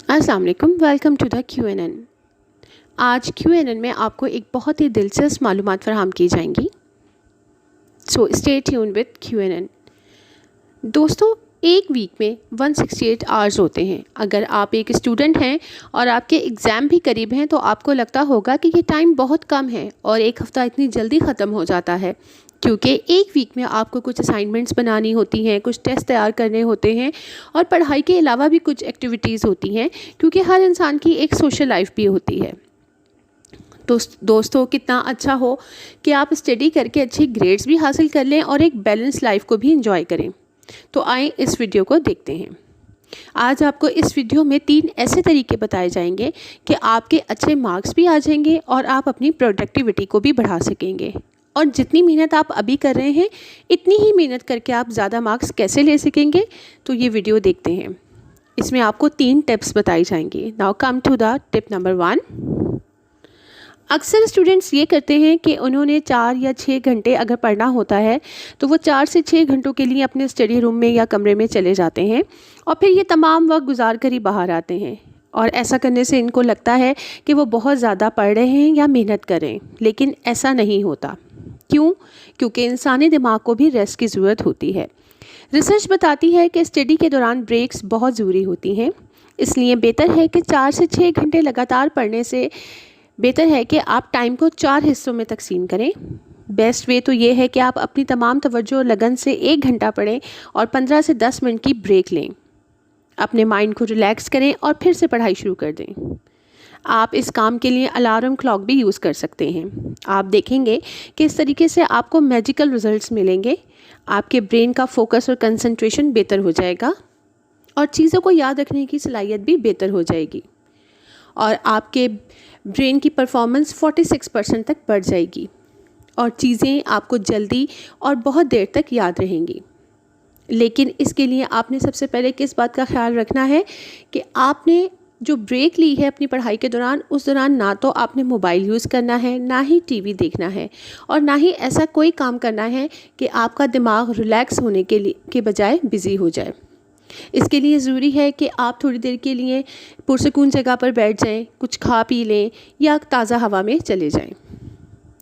अस्सलाम वालेकुम, welcome to the QNN। आज QNN में आपको एक बहुत ही दिलचस्प मालूमात फराहम की जाएंगी। So stay tune with QNN। दोस्तों, एक वीक में 168 आवर्स होते हैं। अगर आप एक स्टूडेंट हैं और आपके एग्ज़ाम भी करीब हैं तो आपको लगता होगा कि ये टाइम बहुत कम है और एक हफ़्ता इतनी जल्दी ख़त्म हो जाता है, क्योंकि एक वीक में आपको कुछ असाइनमेंट्स बनानी होती हैं, कुछ टेस्ट तैयार करने होते हैं और पढ़ाई के अलावा भी कुछ एक्टिविटीज़ होती हैं, क्योंकि हर इंसान की एक सोशल लाइफ भी होती है। तो दोस्तों, कितना अच्छा हो कि आप स्टडी करके अच्छी ग्रेड्स भी हासिल कर लें और एक बैलेंस लाइफ को भी इंजॉय करें। तो आइए इस वीडियो को देखते हैं। आज आपको इस वीडियो में 3 ऐसे तरीके बताए जाएंगे कि आपके अच्छे मार्क्स भी आ जाएंगे और आप अपनी प्रोडक्टिविटी को भी बढ़ा सकेंगे। और जितनी मेहनत आप अभी कर रहे हैं, इतनी ही मेहनत करके आप ज़्यादा मार्क्स कैसे ले सकेंगे, तो ये वीडियो देखते हैं। इसमें आपको 3 टिप्स बताई जाएंगी। Now come to the tip number 1। अक्सर स्टूडेंट्स ये करते हैं कि उन्होंने 4 या 6 घंटे अगर पढ़ना होता है तो वो 4 से 6 घंटों के लिए अपने स्टडी रूम में या कमरे में चले जाते हैं और फिर ये तमाम वक्त गुजार कर ही बाहर आते हैं। और ऐसा करने से इनको लगता है कि वो बहुत ज़्यादा पढ़ रहे हैं या मेहनत कर रहे हैं, लेकिन ऐसा नहीं होता। क्यों? क्योंकि इंसानी दिमाग को भी रेस्ट की ज़रूरत होती है। रिसर्च बताती है कि स्टडी के दौरान ब्रेक्स बहुत ज़रूरी होती हैं, इसलिए बेहतर है कि 4 से 6 घंटे लगातार पढ़ने से बेहतर है कि आप टाइम को 4 हिस्सों में तकसीम करें। बेस्ट वे तो ये है कि आप अपनी तमाम तवज्जो लगन से 1 घंटा पढ़ें और 15 से 10 मिनट की ब्रेक लें। अपने माइंड को रिलैक्स करें और फिर से पढ़ाई शुरू कर दें। आप इस काम के लिए अलार्म क्लॉक भी यूज़ कर सकते हैं। आप देखेंगे कि इस तरीके से आपको मैजिकल रिजल्ट्स मिलेंगे। आपके ब्रेन का फोकस और कंसंट्रेशन बेहतर हो जाएगा और चीज़ों को याद रखने की सलाहियत भी बेहतर हो जाएगी और आपके ब्रेन की परफॉर्मेंस 46% तक बढ़ जाएगी और चीज़ें आपको जल्दी और बहुत देर तक याद रहेंगी। लेकिन इसके लिए आपने सबसे पहले किस बात का ख्याल रखना है कि आपने जो ब्रेक ली है अपनी पढ़ाई के दौरान, उस दौरान ना तो आपने मोबाइल यूज़ करना है, ना ही टीवी देखना है और ना ही ऐसा कोई काम करना है कि आपका दिमाग रिलैक्स होने के बजाय बिज़ी हो जाए। इसके लिए ज़रूरी है कि आप थोड़ी देर के लिए पुरसकून जगह पर बैठ जाएं, कुछ खा पी लें या ताज़ा हवा में चले जाएं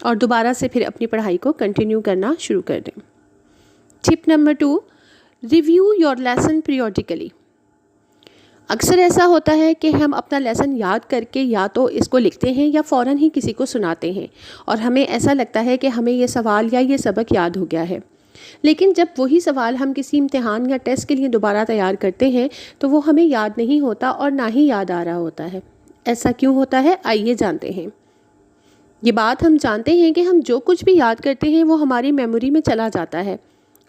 और दोबारा से फिर अपनी पढ़ाई को कंटिन्यू करना शुरू कर दें। Tip number 2, review your lesson periodically. अक्सर ऐसा होता है कि हम अपना लेसन याद करके या तो इसको लिखते हैं या फ़ौरन ही किसी को सुनाते हैं और हमें ऐसा लगता है कि हमें ये सवाल या ये सबक याद हो गया है। लेकिन जब वही सवाल हम किसी इम्तिहान या टेस्ट के लिए दोबारा तैयार करते हैं तो वो हमें याद नहीं होता और ना ही याद आ रहा होता है। ऐसा क्यों होता है, आइए जानते हैं। ये बात हम जानते हैं कि हम जो कुछ भी याद करते हैं वो हमारी मेमोरी में चला जाता है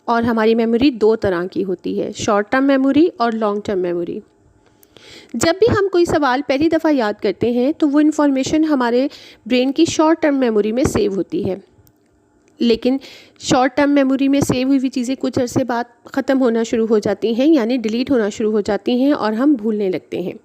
और हमारी मेमोरी 2 तरह की होती है, शॉर्ट टर्म मेमोरी और लॉन्ग टर्म मेमोरी। जब भी हम कोई सवाल पहली दफ़ा याद करते हैं तो वो इन्फॉर्मेशन हमारे ब्रेन की शॉर्ट टर्म मेमोरी में सेव होती है, लेकिन शॉर्ट टर्म मेमोरी में सेव हुई चीज़ें कुछ अरसे बाद ख़त्म होना शुरू हो जाती हैं, यानी डिलीट होना शुरू हो जाती हैं और हम भूलने लगते हैं।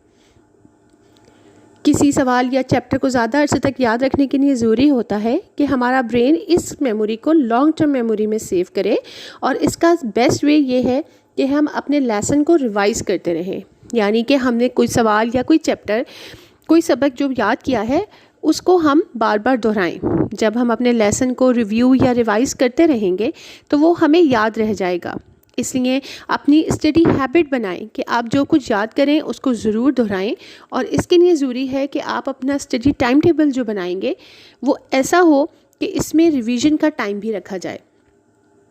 किसी सवाल या चैप्टर को ज़्यादा अरसे तक याद रखने के लिए ज़रूरी होता है कि हमारा ब्रेन इस मेमोरी को लॉन्ग टर्म मेमोरी में सेव करे और इसका बेस्ट वे ये है कि हम अपने लेसन को रिवाइज़ करते रहें, यानी कि हमने कोई सवाल या कोई चैप्टर, कोई सबक जो याद किया है उसको हम बार बार दोहराएं। जब हम अपने लेसन को रिव्यू या रिवाइज़ करते रहेंगे तो वो हमें याद रह जाएगा। इसलिए अपनी स्टडी हैबिट बनाएं कि आप जो कुछ याद करें उसको ज़रूर दोहराएं और इसके लिए ज़रूरी है कि आप अपना स्टडी टाइम टेबल जो बनाएंगे वो ऐसा हो कि इसमें रिवीजन का टाइम भी रखा जाए।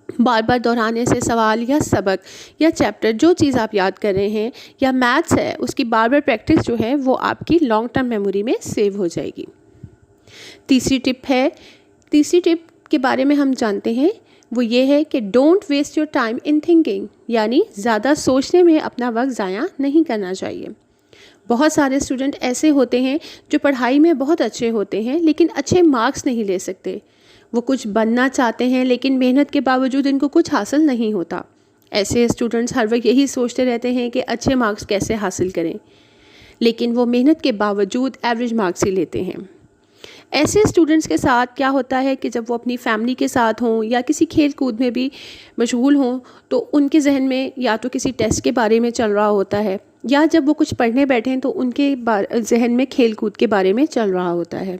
बार बार दोहराने से सवाल या सबक या चैप्टर, जो चीज़ आप याद कर रहे हैं या मैथ्स है, उसकी बार बार प्रैक्टिस जो है वो आपकी लॉन्ग टर्म मेमोरी में सेव हो जाएगी। तीसरी टिप के बारे में हम जानते हैं, वो ये है कि don't waste your time in thinking, यानी ज़्यादा सोचने में अपना वक्त ज़ाया नहीं करना चाहिए। बहुत सारे स्टूडेंट ऐसे होते हैं जो पढ़ाई में बहुत अच्छे होते हैं लेकिन अच्छे मार्क्स नहीं ले सकते। वो कुछ बनना चाहते हैं लेकिन मेहनत के बावजूद इनको कुछ हासिल नहीं होता। ऐसे स्टूडेंट्स हर वक्त यही सोचते रहते हैं कि अच्छे मार्क्स कैसे हासिल करें, लेकिन वो मेहनत के बावजूद एवरेज मार्क्स ही लेते हैं। ऐसे स्टूडेंट्स के साथ क्या होता है कि जब वो अपनी फैमिली के साथ हों या किसी खेल कूद में भी मशगूल हों तो उनके जहन में या तो किसी टेस्ट के बारे में चल रहा होता है یا جب وہ کچھ پڑھنے بیٹھیں تو ان کے ذہن میں کھیل کود کے بارے میں چل رہا ہوتا ہے۔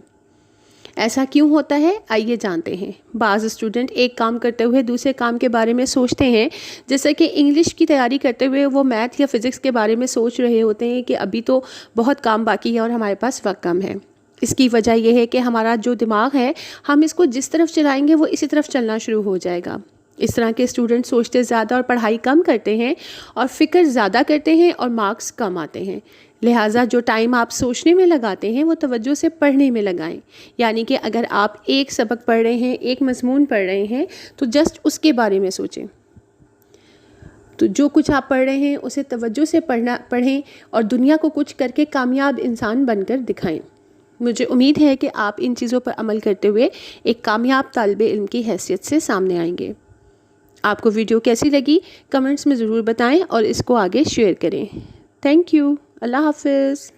ایسا کیوں ہوتا ہے؟ آئیے جانتے ہیں۔ بعض اسٹوڈنٹ ایک کام کرتے ہوئے دوسرے کام کے بارے میں سوچتے ہیں، جیسا کہ انگلش کی تیاری کرتے ہوئے وہ میتھ یا فزکس کے بارے میں سوچ رہے ہوتے ہیں کہ ابھی تو بہت کام باقی ہے اور ہمارے پاس وقت کم ہے۔ اس کی وجہ یہ ہے کہ ہمارا جو دماغ ہے، ہم اس کو جس طرف چلائیں گے وہ اسی طرف چلنا شروع ہو جائے گا۔ اس طرح کے اسٹوڈنٹ سوچتے زیادہ اور پڑھائی کم کرتے ہیں، اور فکر زیادہ کرتے ہیں اور مارکس کم آتے ہیں۔ لہٰذا جو ٹائم آپ سوچنے میں لگاتے ہیں وہ توجہ سے پڑھنے میں لگائیں۔ یعنی کہ اگر آپ ایک سبق پڑھ رہے ہیں، ایک مضمون پڑھ رہے ہیں، تو جسٹ اس کے بارے میں سوچیں۔ تو جو کچھ آپ پڑھ رہے ہیں اسے توجہ سے پڑھیں اور دنیا کو کچھ کر کے کامیاب انسان بن کر دکھائیں۔ مجھے امید ہے کہ آپ ان چیزوں پر عمل کرتے ہوئے ایک کامیاب طالب علم کی حیثیت سے سامنے آئیں گے۔ آپ کو ویڈیو کیسی لگی کمنٹس میں ضرور بتائیں اور اس کو آگے شیئر کریں۔ Thank you. اللہ حافظ۔